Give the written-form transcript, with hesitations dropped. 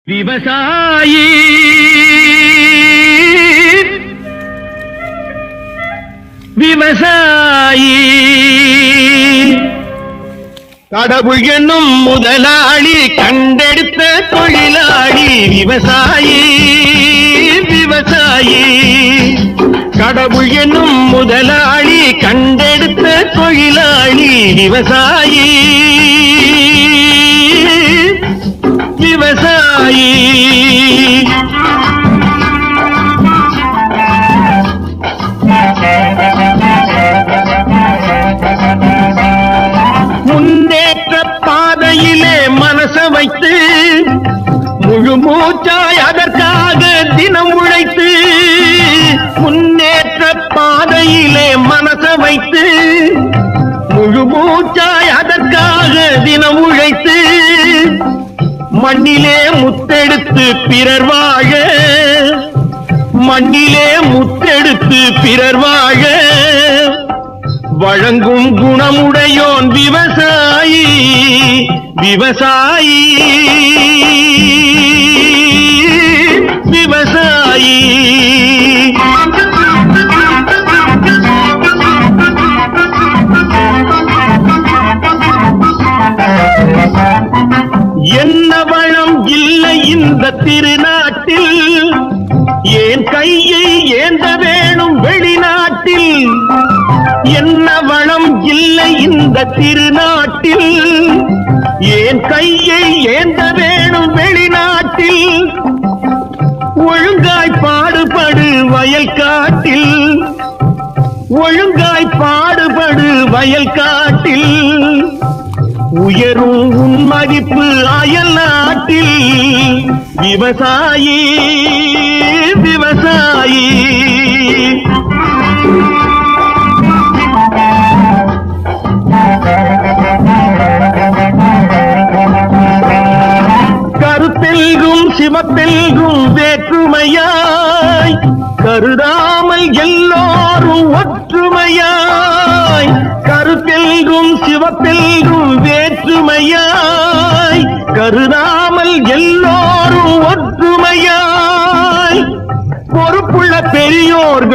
விவசாயி விவசாயி கடவுள் என்னும் முதலாளி கண்டெடுத்த தொழிலாளி விவசாயி விவசாயி கடவுள் என்னும் முதலாளி கண்டெடுத்த தொழிலாளி விவசாயி விவசாயி முன்னேற்ற பாதையிலே மனச வைத்து முழு மூச்சாய் அதற்காக தினம் உழைத்து முன்னேற்ற பாதையிலே மனச வைத்து முழு மூச்சாய் அதற்காக தினம் உழைத்து மண்ணிலே முத்தெடுத்து பிறர் வாழ மண்ணிலே முத்தெடுத்து பிறர் வாழ வழங்கும் குணமுடையோன் விவசாயி விவசாயி விவசாயி என்ன வளம் இல்லை இந்த திருநாட்டில் ஏன் கையை ஏந்த வேணும் வெளிநாட்டில் என்ன வளம் இல்லை இந்த திருநாட்டில் ஏன் கையை ஏந்த வேணும் வெளிநாட்டில் ஒழுங்காய் பாடுபடு வயல் காட்டில் ஒழுங்காய் பாடுபடு வயல் காட்டில் உயரும் உன் மதிப்பு அயல் நாட்டில் விவசாயி விவசாயி கருத்தெல்கும் சிவத்தெல்கும் வேற்றுமையாய் கருதாமல் எல்லோரும் ஒற்றுமையாய் கருத்தெல்கும் சிவத்தெல்கும் வேற்றுமையாய் கருதாமல் எல்லோரும் ஒற்றுமையாய் பொறுப்புள்ள பெரியோர்